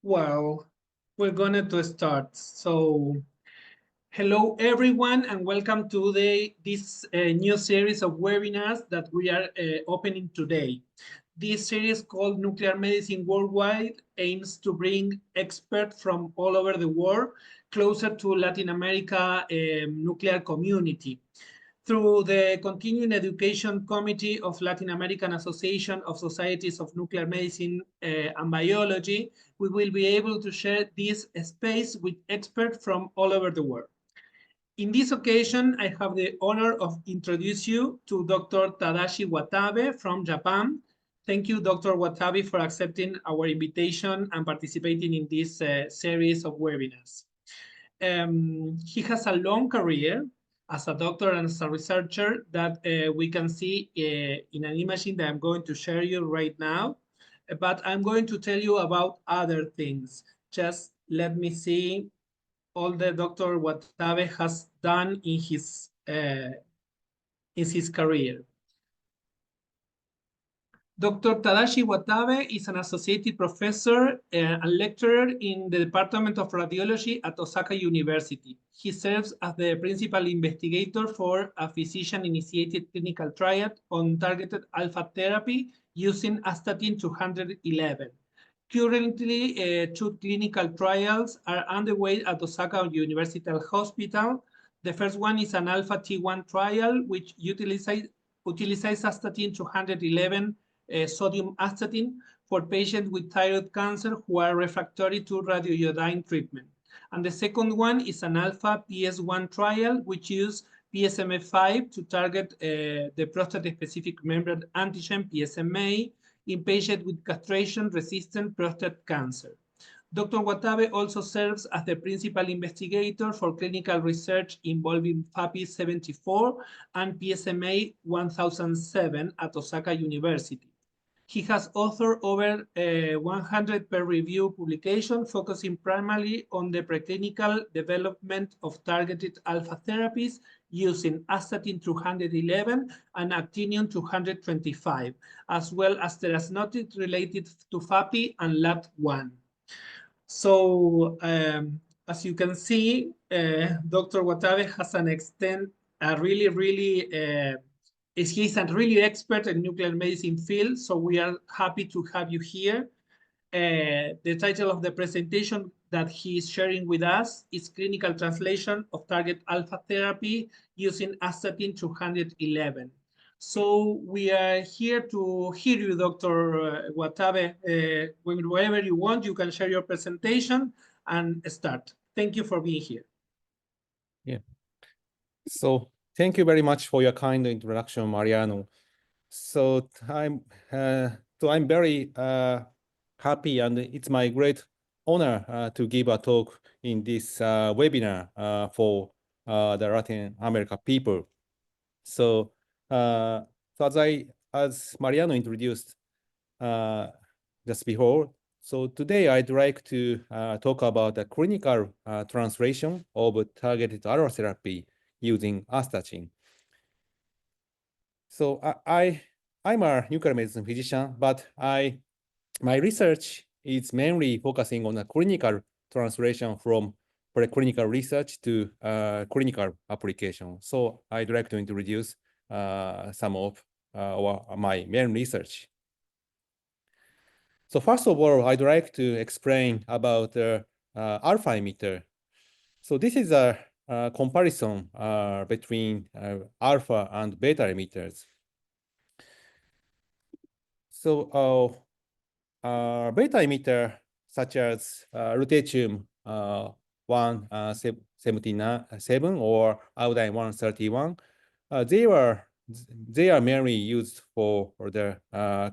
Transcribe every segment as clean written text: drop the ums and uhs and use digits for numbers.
Well, we're going to start. So, hello everyone, and welcome to this new series of webinars that we are opening today. This series called Nuclear Medicine Worldwide aims to bring experts from all over the world closer to Latin America nuclear community. Through the Continuing Education Committee of Latin American Association of Societies of Nuclear Medicine and Biology, we will be able to share this space with experts from all over the world. In this occasion, I have the honor of introduce you to Dr. Tadashi Watabe from Japan. Thank you, Dr. Watabe, for accepting our invitation and participating in this series of webinars. He has a long career as a doctor and as a researcher that we can see in an imaging that I'm going to share you right now. But I'm going to tell you about other things. Just let me see all the Dr. Watabe has done in his career. Dr. Tadashi Watabe is an associate professor and lecturer in the Department of Radiology at Osaka University. He serves as the principal investigator for a physician-initiated clinical trial on targeted alpha therapy using Astatin 211. Currently, two clinical trials are underway at Osaka University Hospital. The first one is an alpha T1 trial, which utilizes Astatin 211 sodium astatin for patients with thyroid cancer who are refractory to radioiodine treatment. And the second one is an alpha PS1 trial, which uses PSMA5 to target the prostate-specific membrane antigen, PSMA, in patients with castration-resistant prostate cancer. Dr. Watabe also serves as the principal investigator for clinical research involving FAPI-74 and PSMA 1007 at Osaka University. He has authored over 100 peer-reviewed publications focusing primarily on the preclinical development of targeted alpha therapies using Astatin 211 and Actinium 225, as well as theranostics related to FAPI and LAT1. So, as you can see, Dr. Watabe has he's a really expert in nuclear medicine field, so we are happy to have you here. The title of the presentation that he is sharing with us is Clinical Translation of Target Alpha Therapy using Astatin 211. So we are here to hear you, Dr. Watabe. Whenever you want, you can share your presentation and start. Thank you for being here. Yeah. So thank you very much for your kind introduction, Mariano. So I'm very happy, and it's my great honor to give a talk in this webinar for the Latin America people. So, as Mariano introduced just before, so today I'd like to talk about the clinical translation of targeted alpha therapy using Astatin. So I'm a nuclear medicine physician, but my research is mainly focusing on a clinical translation from preclinical research to clinical application. So I'd like to introduce some of my main research. So first of all, I'd like to explain about the alpha emitter. So this is a comparison between alpha and beta emitters. So beta emitter, such as lutetium 177 or iodine 131, they are mainly used for the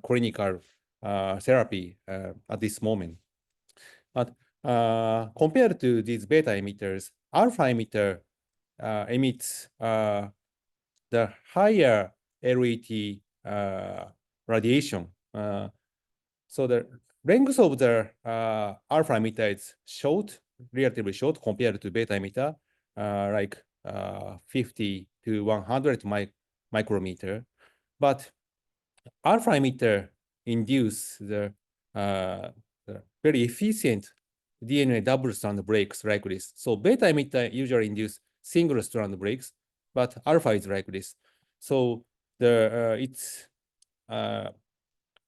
clinical therapy at this moment. But compared to these beta emitters, alpha emitter emits the higher LET radiation. So the length of the alpha emitter is short, relatively short compared to beta emitter, like 50 to 100 micrometer. But alpha emitter induce the very efficient DNA double-strand breaks like this. So beta emitter usually induce single-strand breaks, but alpha is like this. So its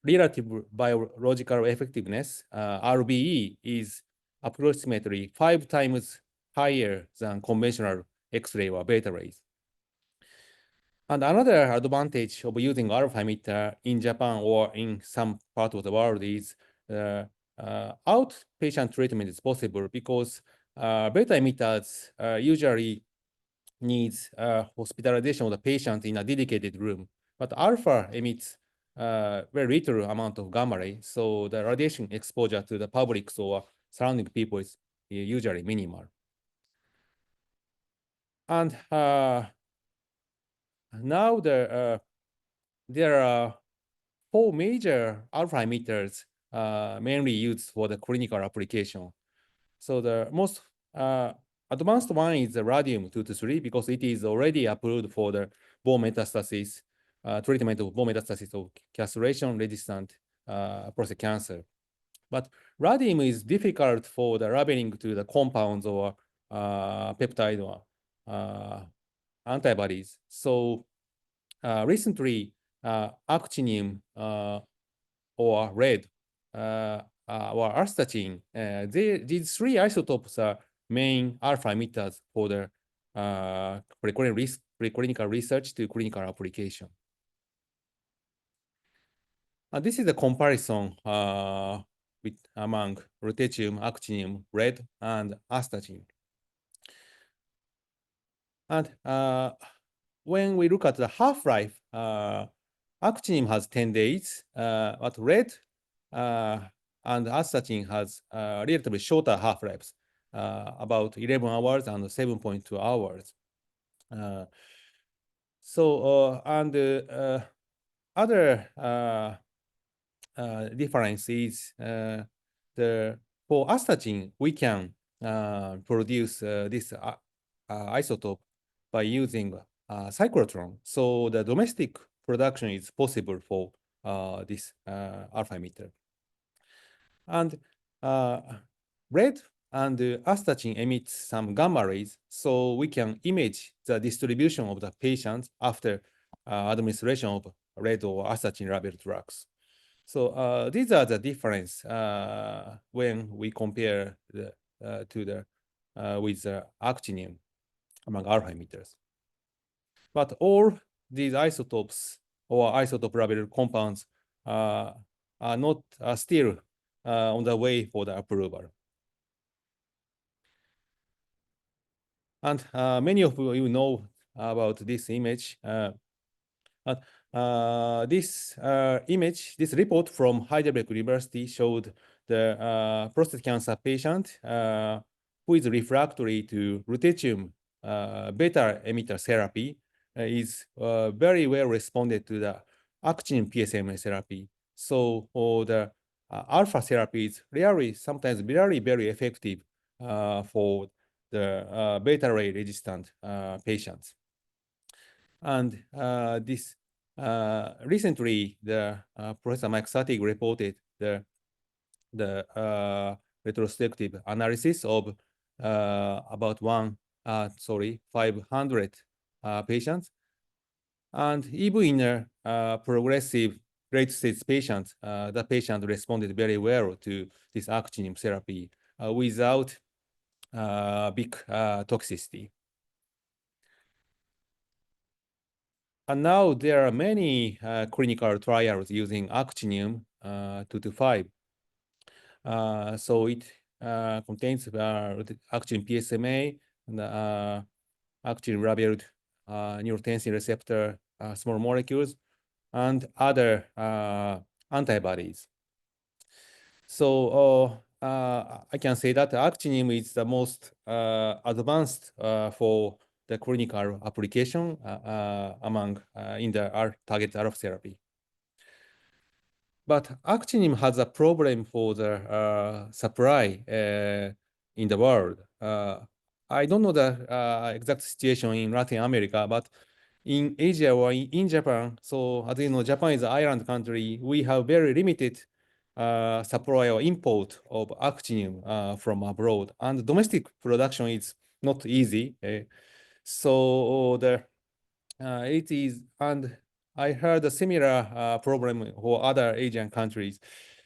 relative biological effectiveness, RBE, is approximately 5 times higher than conventional X-ray or beta rays. And another advantage of using alpha emitter in Japan or in some part of the world is outpatient treatment is possible because beta emitters usually needs hospitalization of the patient in a dedicated room. But alpha emits very little amount of gamma ray, so the radiation exposure to the public or surrounding people is usually minimal. And now there are 4 major alpha emitters mainly used for the clinical application. So the most advanced one is the radium-223 because it is already approved for the bone metastasis, treatment of bone metastasis of castration-resistant prostate cancer. But radium is difficult for the labeling to the compounds or peptide or antibodies. So recently, actinium or lead or astatin, these 3 isotopes are main alpha emitters for the preclinical research to clinical application. This is a comparison among lutetium, actinium, lead, and astatin. And when we look at the half-life, actinium has 10 days, but lead and astatin has relatively shorter half-lives, about 11 hours and 7.2 hours. Other difference is for astatin, we can produce this isotope by using cyclotron. So the domestic production is possible for this alpha emitter. And lead and astatin emits some gamma rays, so we can image the distribution of the patients after administration of lead or astatin-labeled drugs. So these are the difference when we compare with actinium among alpha emitters. But all these isotopes or isotope-labeled compounds are still on the way for the approval. And many of you know about this image. This image, this report from Heidelberg University showed the prostate cancer patient who is refractory to lutetium beta emitter therapy is very well responded to the actinium PSMA therapy. So the alpha therapy is sometimes very effective for the beta ray resistant patients. And this recently, the Professor Mike Satig reported the retrospective analysis of about 500 patients. And even in a progressive late-stage patient, the patient responded very well to this actinium therapy without big toxicity. And now there are many clinical trials using actinium-225. So it contains actinium PSMA and actinium-labeled neurotensin receptor small molecules and other antibodies. So I can say that actinium is the most advanced for the clinical application among in the target alpha therapy. But actinium has a problem for the supply in the world. I don't know the exact situation in Latin America, but in Asia or in Japan, so as you know, Japan is an island country, we have very limited supply or import of actinium from abroad, and domestic production is not easy. So it is, and I heard a similar problem for other Asian countries.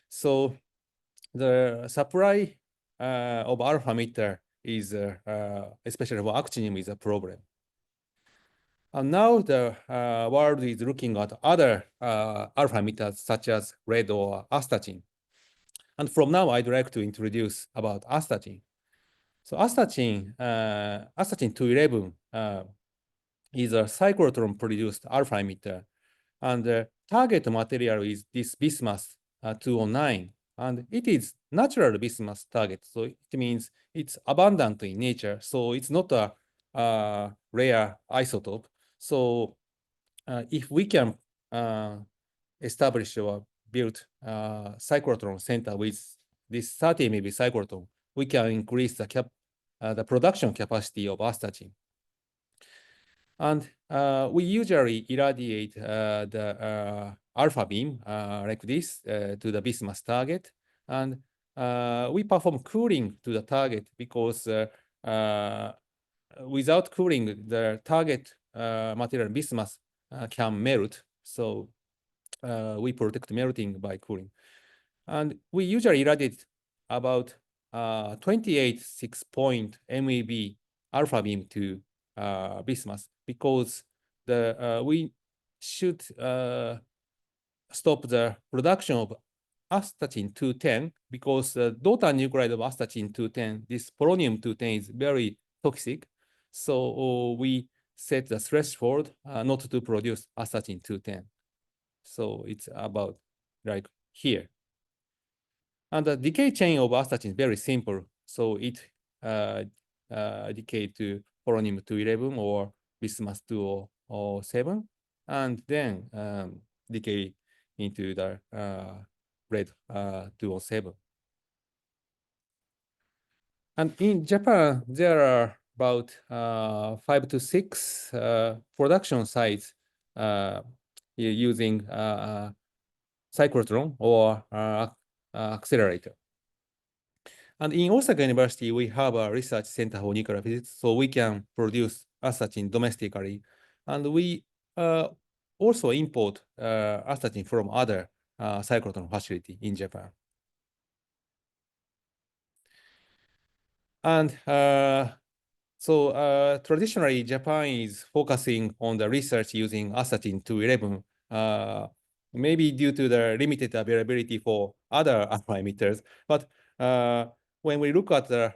So the supply of alpha emitter is, especially for actinium, is a problem. And now the world is looking at other alpha emitters such as lead or astatin. And from now, I'd like to introduce about astatin. So astatin, astatin 211 is a cyclotron-produced alpha emitter, and the target material is this bismuth 209, and it is natural bismuth target, so it means it's abundant in nature, so it's not a rare isotope. So if we can establish or build cyclotron center with this 30 MeV cyclotron, we can increase the production capacity of astatin. And we usually irradiate the alpha beam like this to the bismuth target. And we perform cooling to the target because without cooling, the target material bismuth can melt. So we protect melting by cooling. And we usually irradiate about 28.6 MeV alpha beam to bismuth because we should stop the production of astatin 210 because the daughter nuclide of astatin 210, this polonium 210 is very toxic. So we set the threshold not to produce astatin 210. So it's about like here. And the decay chain of astatin is very simple. So it decay to polonium 211 or bismuth 207, and then decay into the lead 207. And in Japan, there are about 5 to 6 production sites using cyclotron or accelerator. And in Osaka University, we have a research center for nuclear physics, so we can produce astatin domestically. And we also import astatin from other cyclotron facility in Japan. And so traditionally, Japan is focusing on the research using astatin 211, maybe due to the limited availability for other alpha emitters. But when we look at the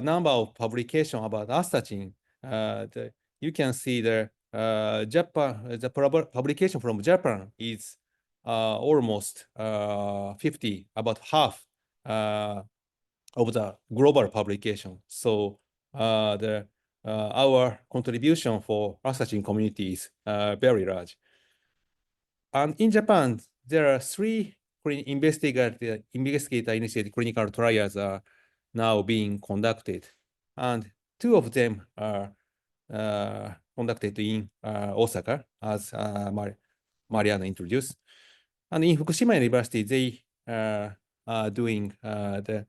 number of publications about astatin, you can see the publication from Japan is almost 50, about half of the global publication. So our contribution for astatin community is very large. And in Japan, there are 3 investigator-initiated clinical trials are now being conducted, and 2 of them are conducted in Osaka, as Mariana introduced. And in Fukushima University, they are doing the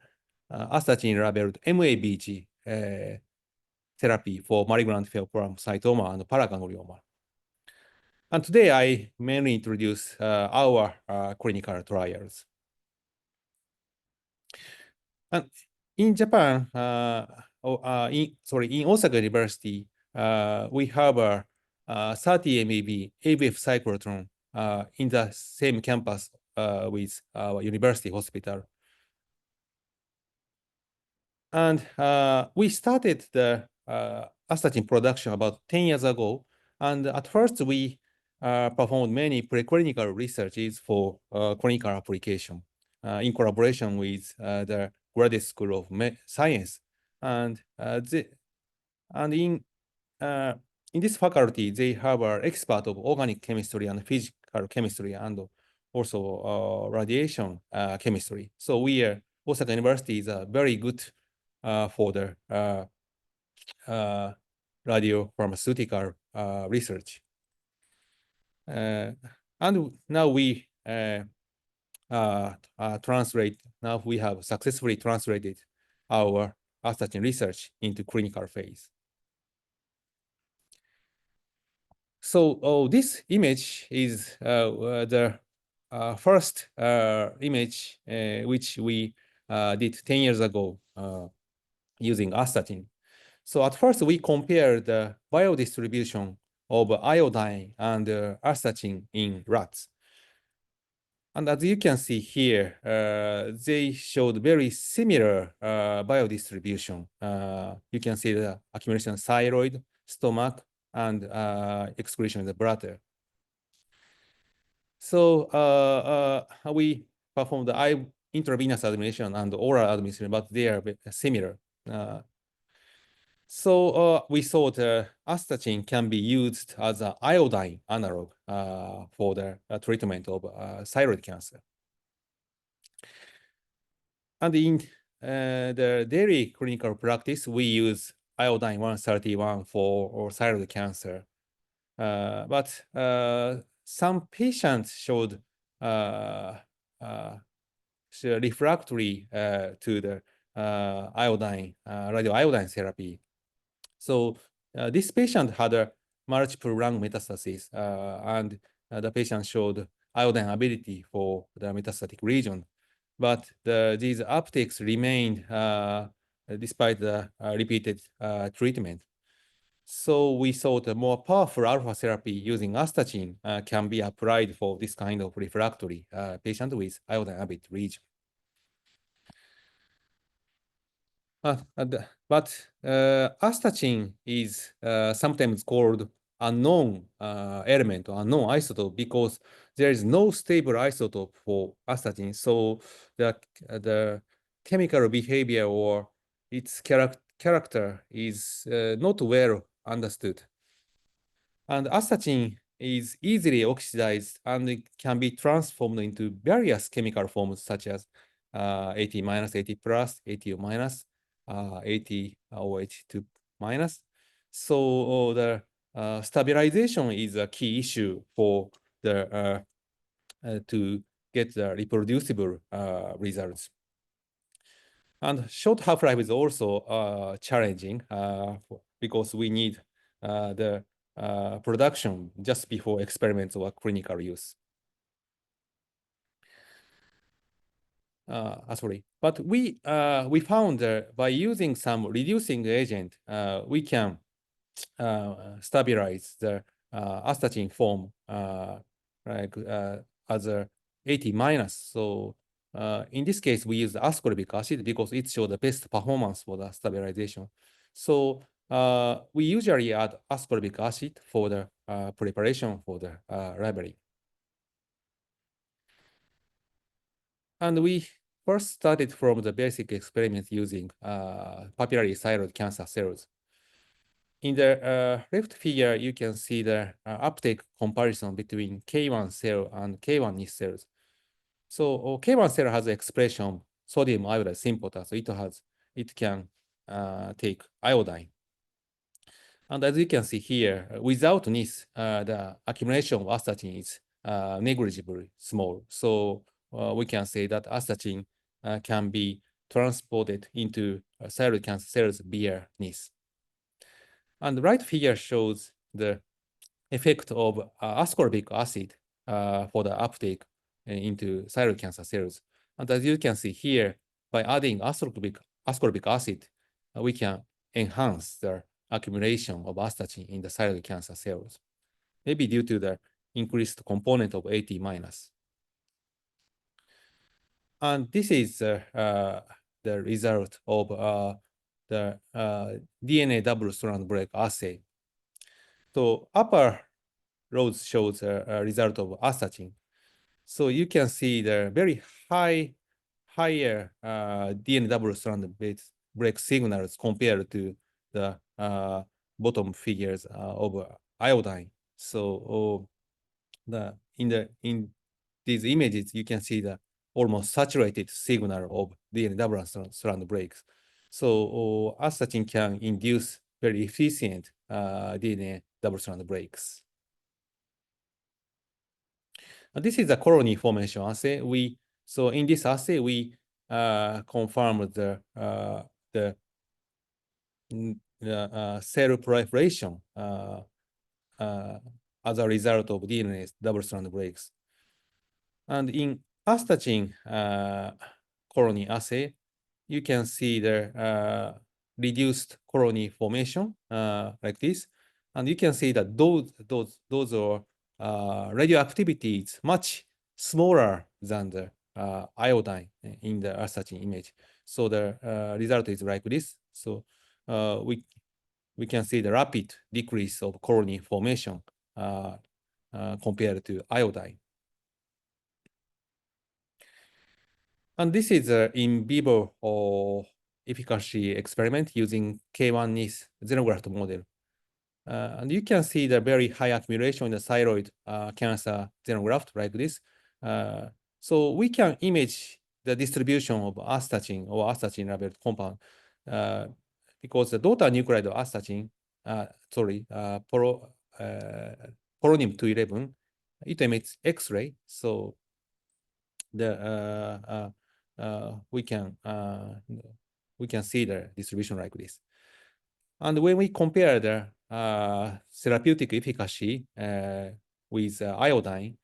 astatin-labeled MABG therapy for malignant pheochromocytoma and paraganglioma. And today I mainly introduce our clinical trials. And in Japan, in Osaka University, we have a 30 MeV ABF cyclotron in the same campus with our university hospital. And we started the astatin production about 10 years ago. And at first, we performed many preclinical researches for clinical application in collaboration with the Graduate School of Science. And in this faculty, they have an expert of organic chemistry and physical chemistry and also radiation chemistry. So Osaka University is very good for the radiopharmaceutical research. And now we translate. Now we have successfully translated our Astatin research into clinical phase. So this image is the first image which we did 10 years ago using Astatin. So at first we compared the biodistribution of iodine and Astatin in rats. And as you can see here, they showed very similar biodistribution. You can see the accumulation of thyroid, stomach, and excretion of the bladder. So we performed the intravenous administration and oral administration, but they are similar. So we thought Astatin can be used as an iodine analog for the treatment of thyroid cancer. And in the daily clinical practice, we use iodine 131 for thyroid cancer. But some patients showed refractory to the radioiodine therapy. So this patient had a multiple lung metastasis, and the patient showed iodine ability for the metastatic region. But these uptakes remained despite the repeated treatment. So we thought a more powerful alpha therapy using Astatin can be applied for this kind of refractory patient with iodine ability region. But Astatin is sometimes called unknown element or unknown isotope because there is no stable isotope for Astatin. So the chemical behavior or its character is not well understood. And Astatin is easily oxidized and it can be transformed into various chemical forms such as AT minus, AT plus, ATO minus, ATOH2 minus. So the stabilization is a key issue for the to get the reproducible results. And short half-life is also challenging because we need the production just before experiments or clinical use. Sorry, but we found by using some reducing agent, we can stabilize the Astatin form as a 80 minus. So in this case, we use ascorbic acid because it showed the best performance for the stabilization. So we usually add ascorbic acid for the preparation for the library. And we first started from the basic experiment using papillary thyroid cancer cells. In the left figure, you can see the uptake comparison between K1 cell and K1 NIS cells. So K1 cell has expression sodium iodide synthetase, so it can take iodine. And as you can see here, without NIS, the accumulation of Astatin is negligibly small. So we can say that Astatin can be transported into thyroid cancer cells via NIS. And the right figure shows the effect of ascorbic acid for the uptake into thyroid cancer cells. And as you can see here, by adding ascorbic acid, we can enhance the accumulation of Astatin in the thyroid cancer cells, maybe due to the increased component of AT minus. And this is the result of the DNA double-strand break assay. So upper rows shows a result of Astatin. So you can see the very higher DNA double-strand break signals compared to the bottom figures of iodine. So in these images, you can see the almost saturated signal of DNA double-strand breaks. So Astatin can induce very efficient DNA double-strand breaks. And this is a colony formation assay. We So in this assay, we confirm the cell proliferation as a result of DNA double-strand breaks. And in Astatin colony assay, you can see the reduced colony formation like this. And you can see that those are radioactivity is much smaller than the iodine in the Astatin image. So the result is like this. So we can see the rapid decrease of colony formation compared to iodine. And this is an in vivo efficacy experiment using K1 NIS xenograft model. And you can see the very high accumulation in the thyroid cancer xenograft like this. So we can image the distribution of astatin or astatin labeled compound because the daughter nuclide of astatin, polonium-211, it emits X-ray. So the we can see the distribution like this. And when we compare the therapeutic efficacy with iodine,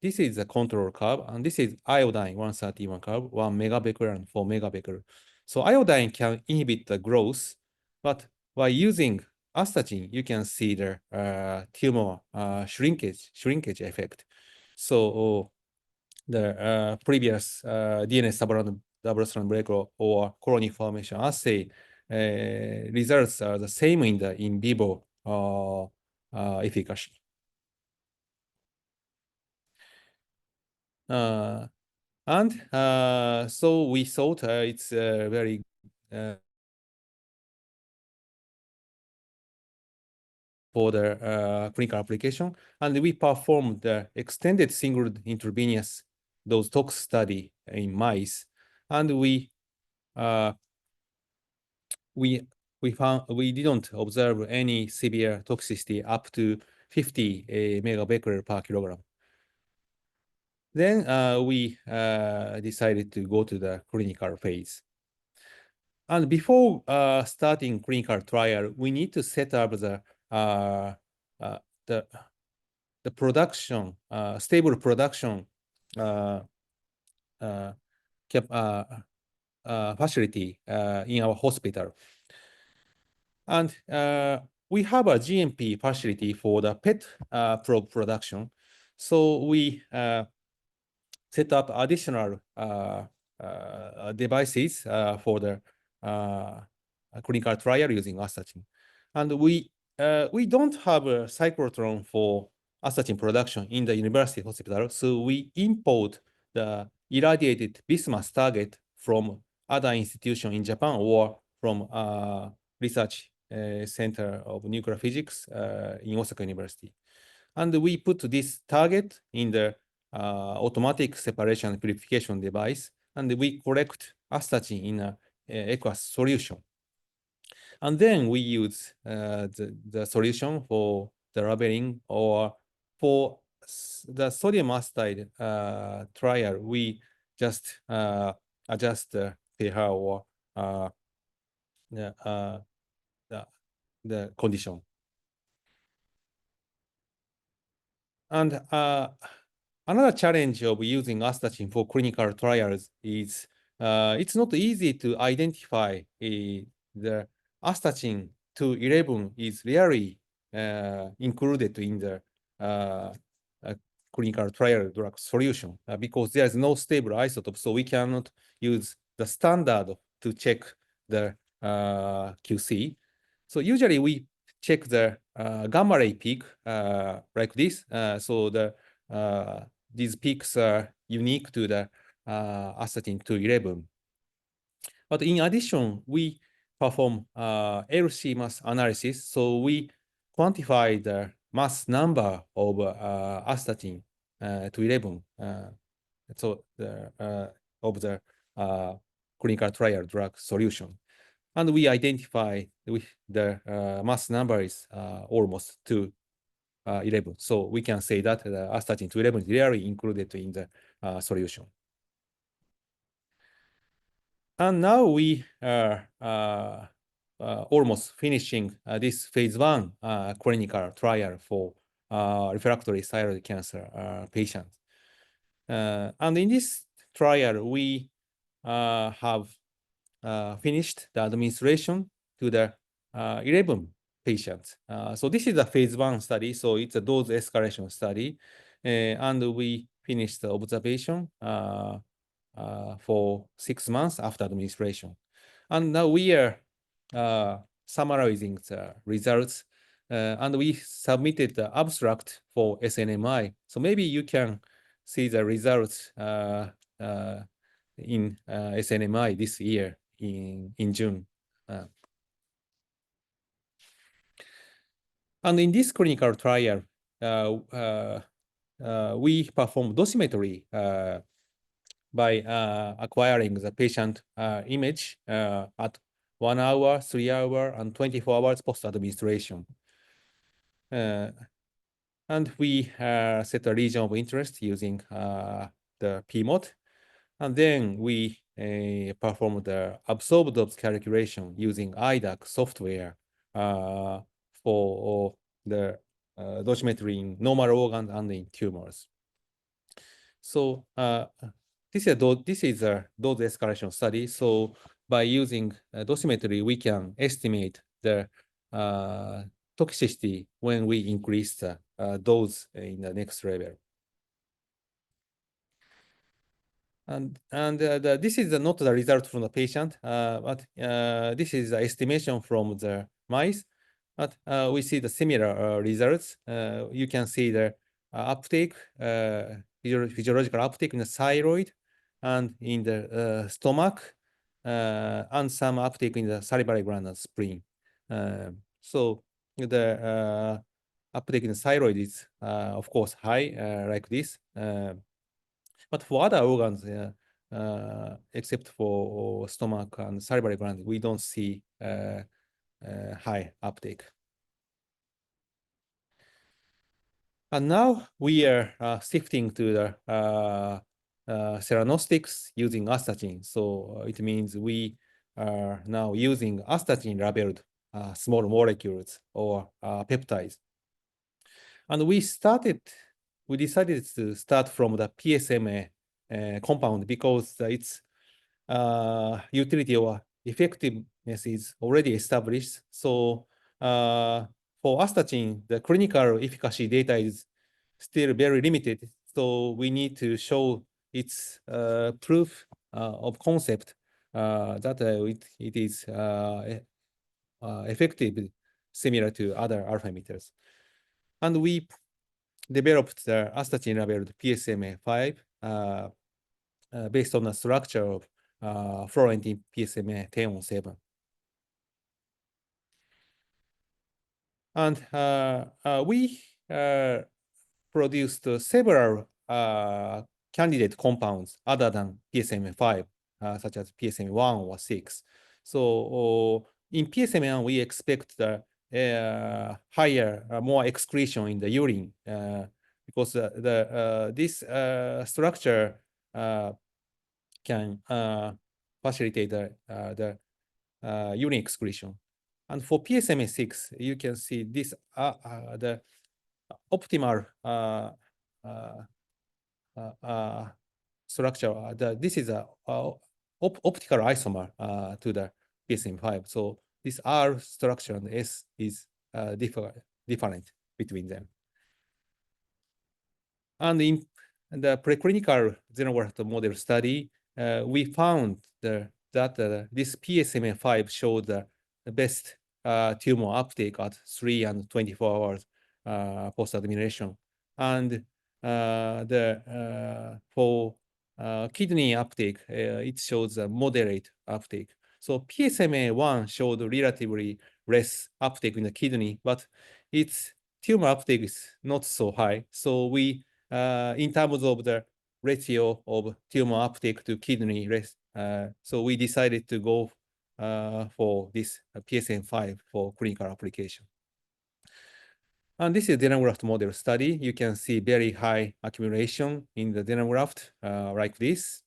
this is the control curve, and this is iodine 131 curve, 1 megabecquerel and 4 megabecquerel. So iodine can inhibit the growth, but by using astatin, you can see the tumor shrinkage effect. So the previous DNA double-strand break or colony formation assay results are the same in the in vivo efficacy. So we thought it's very for the clinical application, and we performed the extended single intravenous dose tox study in mice, and we found we didn't observe any severe toxicity up to 50 megabecquerel per kilogram. Then we decided to go to the clinical phase. And before starting clinical trial, we need to set up the production, stable production facility in our hospital. And we have a GMP facility for the PET probe production. So we set up additional devices for the clinical trial using astatin. And we don't have a cyclotron for astatin production in the university hospital, so we import the irradiated bismuth target from other institution in Japan or from research center of nuclear physics in Osaka University. And we put this target in the automatic separation and purification device, and we collect astatin in an aqueous solution. And then we use the solution for the labeling, or for the sodium acetate trial, we just adjust the pH or the condition. And another challenge of using astatin for clinical trials is it's not easy to identify the astatin 211 is rarely included in the clinical trial drug solution because there is no stable isotope, so we cannot use the standard to check the QC. So usually we check the gamma ray peak like this. So these peaks are unique to the astatin 211. But in addition, we perform LC mass analysis. So we quantify the mass number of astatin 211. So of the clinical trial drug solution. And we identify the mass number is almost 211. So we can say that the astatin 211 is rarely included in the solution. And now we are almost finishing this phase 1 clinical trial for refractory thyroid cancer patients. And in this trial, we have finished the administration to the 11 patients. So this is a phase 1 study, so it's a dose escalation study. And we finished the observation for 6 months after administration. And now we are summarizing the results, and we submitted the abstract for SNMI. So maybe you can see the results in SNMI this year in June. And in this clinical trial, we performed dosimetry by acquiring the patient image at 1 hour, 3 hour, and 24 hours post-administration. And we set a region of interest using the PMOT. And then we performed the absorbed dose calculation using IDAC software for the dosimetry in normal organs and in tumors. So this is a dose escalation study. So by using dosimetry, we can estimate the toxicity when we increase the dose in the next level. And this is not the result from the patient, but this is the estimation from the mice. But we see the similar results. You can see the uptake, physiological uptake in the thyroid and in the stomach, and some uptake in the salivary gland and spleen. So the uptake in the thyroid is, of course, high, like this. But for other organs, except for stomach and salivary gland, we don't see high uptake. And now we are shifting to the theranostics using astatin. So it means we are now using astatin labeled small molecules or peptides. And we decided to start from the PSMA compound because its utility or effectiveness is already established. So for astatin, the clinical efficacy data is still very limited. So we need to show its proof of concept that it is effective, similar to other alpha emitters. And we developed the astatin labeled PSMA5 based on the structure of fluorine in PSMA 10-on-7. And we produced several candidate compounds other than PSMA5, such as PSMA1 or 6. So in PSMA1, we expect the higher, more excretion in the urine because this structure can facilitate the urine excretion. And for PSMA6, you can see this the optimal structure. This is a optical isomer to the PSMA5. So this R structure and S is different between them. And in the preclinical xenograft model study, we found that this PSMA5 showed the best tumor uptake at 3 and 24 hours post-administration. And for kidney uptake, it shows a moderate uptake. So PSMA1 showed relatively less uptake in the kidney, but its tumor uptake is not so high. So we, in terms of the ratio of tumor uptake to kidney, so we decided to go for this PSMA5 for clinical application. And this is xenograft model study. You can see very high accumulation in the xenograft like this.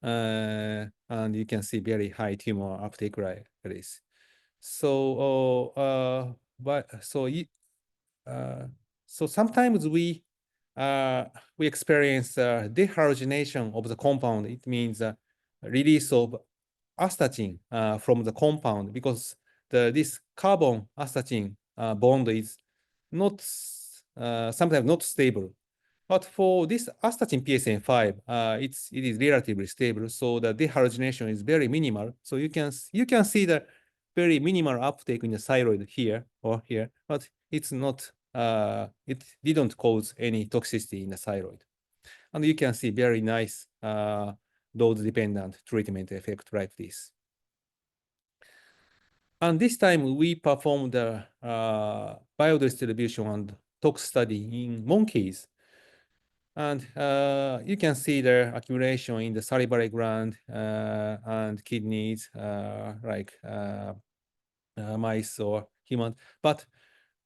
and you can see very high tumor uptake like this. So, so sometimes we experience dehalogenation of the compound. It means release of astatin from the compound, because this carbon astatin bond is not sometimes not stable. But for this astatin PSM5, it is relatively stable, so the dehalogenation is very minimal. So you can see the very minimal uptake in the thyroid here or here, but it's not. It didn't cause any toxicity in the thyroid, and you can see very nice dose-dependent treatment effect like this. And this time we performed the biodistribution and tox study in monkeys. And you can see the accumulation in the salivary gland and kidneys, like mice or human. But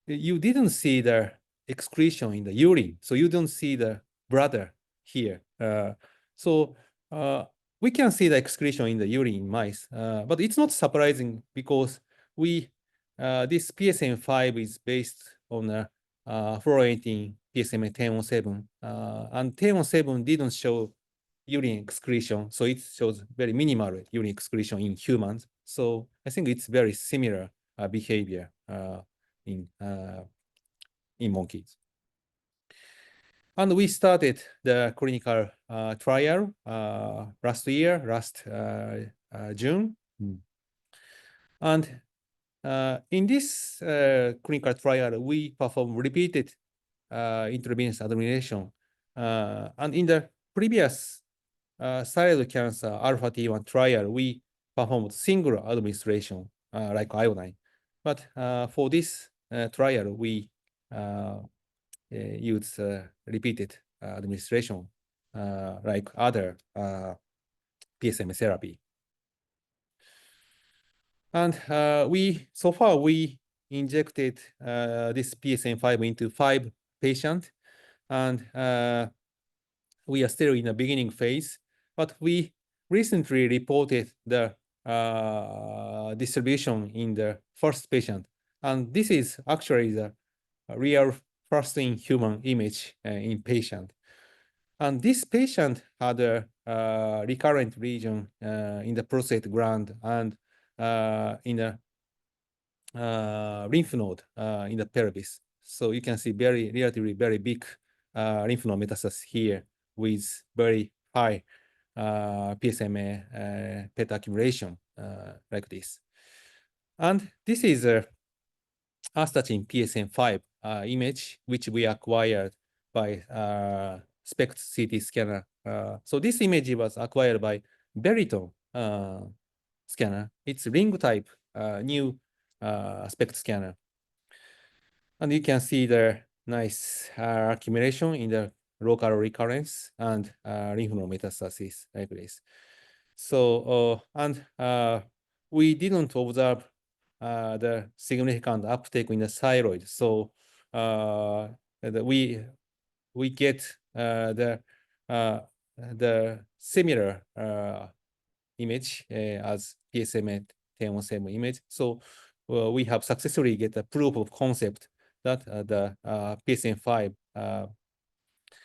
you didn't see the excretion in the urine. So you don't see the bladder here. So we can see the excretion in the urine in mice. But it's not surprising, because this PSM5 is based on a fluorating PSMA 1017, and 1017 didn't show urine excretion, so it shows very minimal urine excretion in humans. So I think it's very similar behavior in monkeys. And we started the clinical trial last June. And in this clinical trial, we performed repeated intravenous administration. And in the previous thyroid cancer alpha T1 trial, we performed single administration like iodine. But for this trial, we use repeated administration like other PSMA therapy. And so far we injected this PSM5 into 5 patients, and we are still in the beginning phase, but we recently reported the distribution in the first patient. And this is actually the real first in human image in patient. And this patient had a recurrent lesion in the prostate gland and in a lymph node in the pelvis. So you can see relatively very big lymph node metastasis here with very high PSMA PET accumulation like this. And this is a Astatin PSM5 image, which we acquired by SPECT CT scanner. So this image was acquired by Beriton scanner. It's ring type new SPECT scanner. And you can see the nice accumulation in the local recurrence and lymph node metastasis like this. So, and we didn't observe the significant uptake in the thyroid. So we get the similar image as PSMA 1017 image. So we have successfully get a proof of concept that the PSM5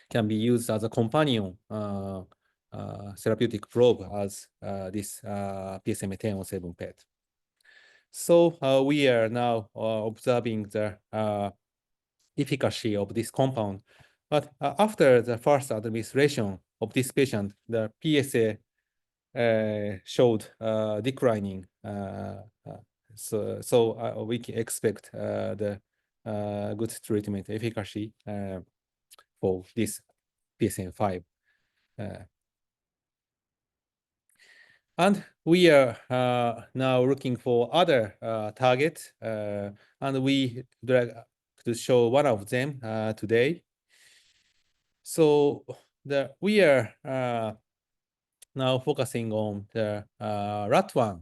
can be used as a companion therapeutic probe as this PSMA 1017 PET. So we are now observing the efficacy of this compound. But after the first administration of this patient, the PSA showed declining. So we can expect the good treatment efficacy for this PSM5. And we are now looking for other targets, and we like to show one of them today. So we are now focusing on the RAT1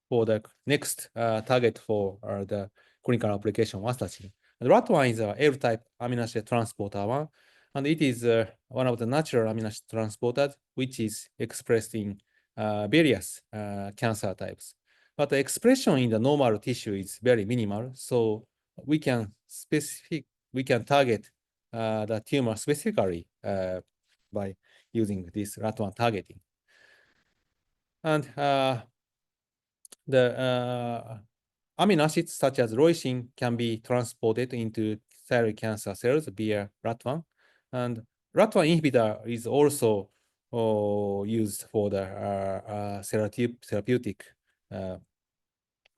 for the next target for the clinical application Astatin. And RAT1 is a L-type amino acid transporter 1, And it is one of the natural amino acid transporters, which is expressed in various cancer types. But the expression in the normal tissue is very minimal, so we can target the tumor specifically by using this RAT1 targeting. And the amino acids such as leucine can be transported into thyroid cancer cells via RAT1. And RAT1 inhibitor is also used for the therapeutic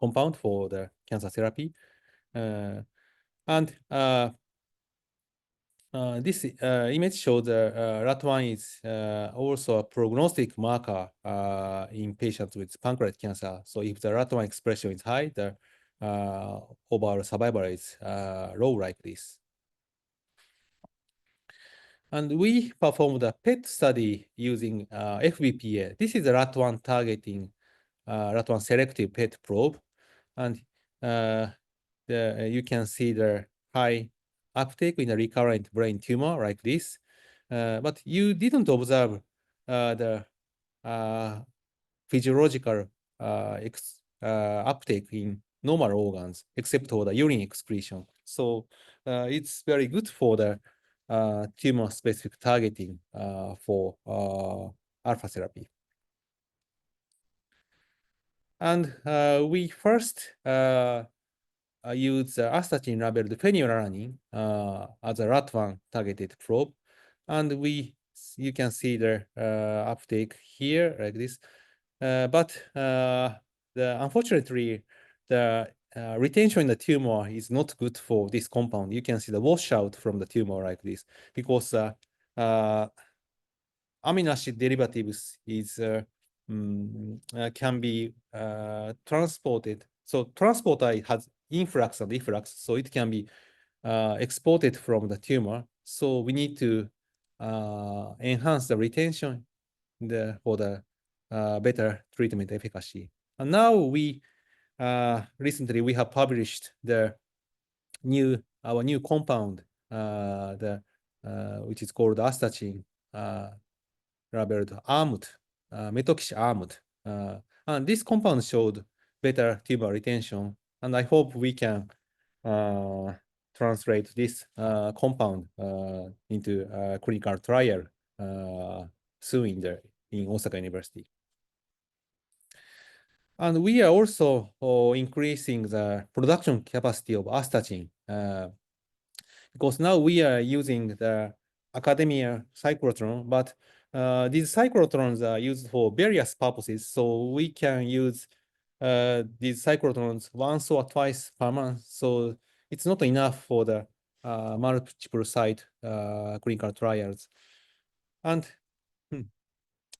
compound for the cancer therapy. This image shows RAT1 is also a prognostic marker in patients with pancreatic cancer. So if the RAT1 expression is high, the overall survival is low like this. And we performed a PET study using FBPA. This is a RAT1 targeting, RAT1 selective PET probe. And you can see the high uptake in a recurrent brain tumor like this. But you didn't observe the physiological uptake in normal organs, except for the urine excretion. So it's very good for the tumor-specific targeting for alpha therapy. And we first use astatin labeled phenylalanine as a RAT1 targeted probe. And you can see the uptake here like this. But unfortunately, the retention in the tumor is not good for this compound. You can see the washout from the tumor like this, because amino acid derivatives can be transported. So transporter has influx and efflux, so it can be exported from the tumor. So we need to enhance the retention for the better treatment efficacy. And now recently we have published our new compound, which is called Astatin, labeled ARMD, methoxy ARMD. And this compound showed better tumor retention, and I hope we can translate this compound into a clinical trial soon in Osaka University. And we are also increasing the production capacity of astatin, because now we are using the academia cyclotron, but these cyclotrons are used for various purposes. So we can use these cyclotrons once or twice per month. So it's not enough for the multiple site clinical trials. And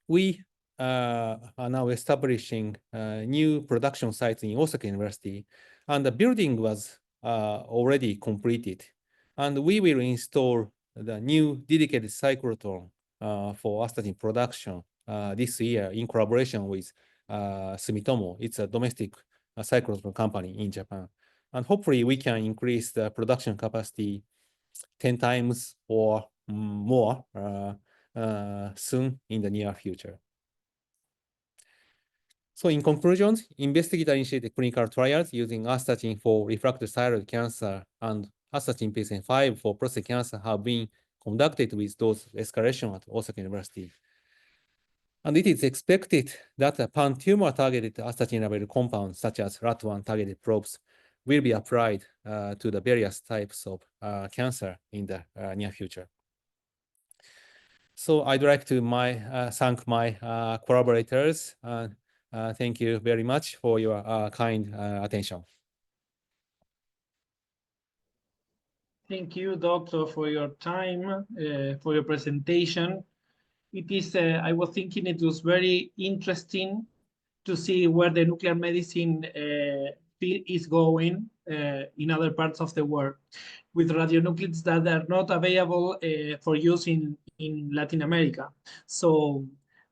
we are now establishing new production sites in Osaka University, and the building was already completed. And we will install the new dedicated cyclotron for astatin production this year in collaboration with Sumitomo. It's a domestic cyclotron company in Japan. And hopefully we can increase the production capacity 10 times or more soon in the near future. So in conclusion, investigator-initiated clinical trials using astatin for refractory thyroid cancer and astatin PSN5 for prostate cancer have been conducted with dose escalation at Osaka University. And it is expected that a pan-tumor targeted astatin-labeled compounds such as RAT1 targeted probes will be applied to the various types of cancer in the near future. So I'd like to thank my collaborators. Thank you very much for your kind attention. Thank you, Doctor, for your time, for your presentation. It is, I was thinking it was very interesting to see where the nuclear medicine field is going in other parts of the world, with radionuclides that are not available for use in Latin America. So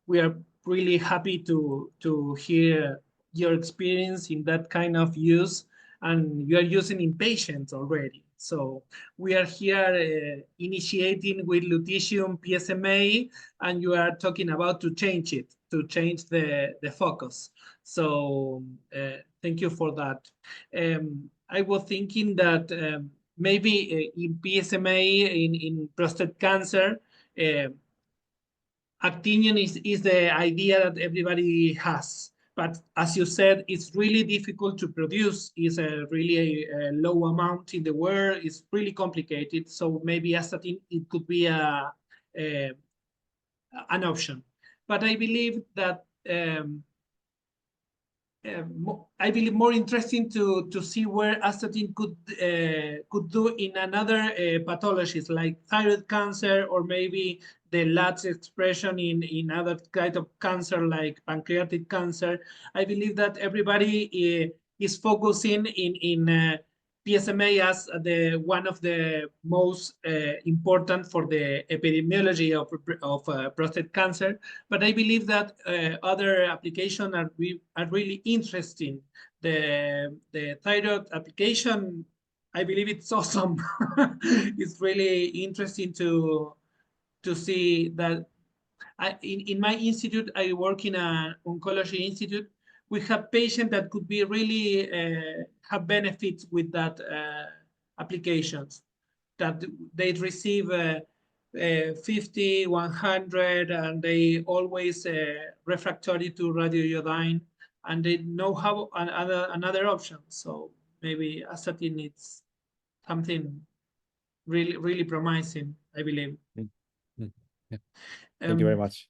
we are really happy to hear your experience in that kind of use, and you are using in patients already. So we are here initiating with lutetium PSMA, and you are talking about to change it, to change the focus. So thank you for that. I was thinking that maybe in PSMA, in prostate cancer, actinium is the idea that everybody has. But as you said, it's really difficult to produce. It's a really a low amount in the world. It's really complicated. So maybe astatin, it could be an option. But I believe that I believe more interesting to see where astatin could do in another pathologies like thyroid cancer, or maybe the LATs expression in other kind of cancer like pancreatic cancer. I believe that everybody is focusing in PSMA as one of the most important for the epidemiology of prostate cancer. But I believe that other applications are really interesting. The thyroid application, I believe it's awesome. It's really interesting to see that. In my institute, I work in an oncology institute. We have patients that could be really have benefits with that applications, that they receive 50, 100, and they always refractory to radioiodine, and they know how another option. So maybe astatin is something really, really promising, I believe. Yeah. Thank you very much.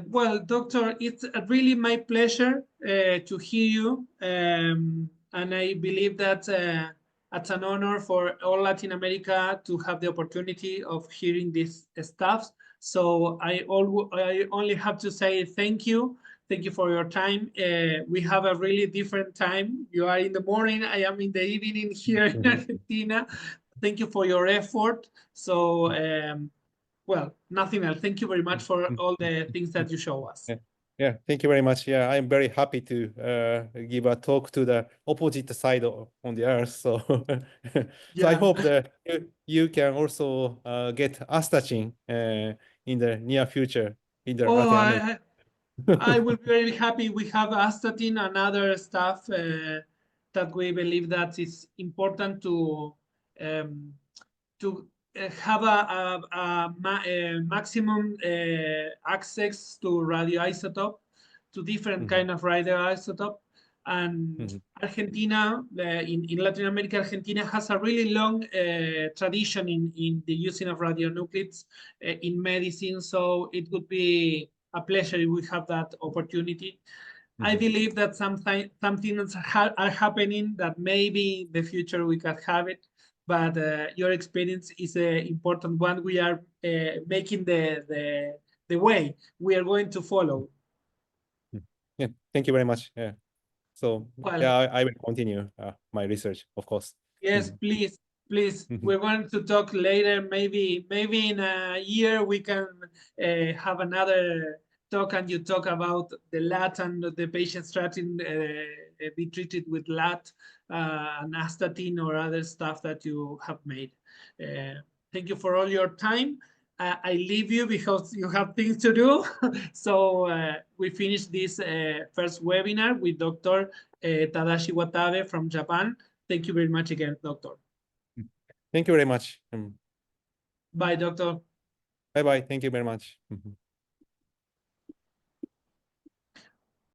Well, doctor, it's really my pleasure to hear you. And I believe that it's an honor for all Latin America to have the opportunity of hearing this stuff. So I only have to say thank you. Thank you for your time. We have a really different time. You are in the morning, I am in the evening here in Argentina. Thank you for your effort. So, well, nothing else. Thank you very much for all the things that you show us. Yeah, thank you very much. Yeah, I'm very happy to give a talk to the opposite side on the earth. So, so I hope that you can also get astatin in the near future in the Latin America. I will be very happy. We have astatin and other stuff that we believe that it's important to have a maximum access to radioisotope, to different kind of radioisotope. And Argentina, in Latin America, Argentina has a really long tradition in the using of radionuclides in medicine. So it would be a pleasure if we have that opportunity. I believe that some things are happening that maybe in the future we can have it. But your experience is an important one. We are making the way. We are going to follow. Yeah, thank you very much. Yeah. So well, yeah, I will continue my research, of course. Yes, please. We're going to talk later. Maybe in a year we can have another talk, and you talk about the LAT and the patient strategy be treated with LAT and astatin or other stuff that you have made. Thank you for all your time. I leave you because you have things to do. So we finished this first webinar with Dr. Tadashi Watabe from Japan. Thank you very much again, doctor. Thank you very much. Bye, doctor. Bye-bye. Thank you very much.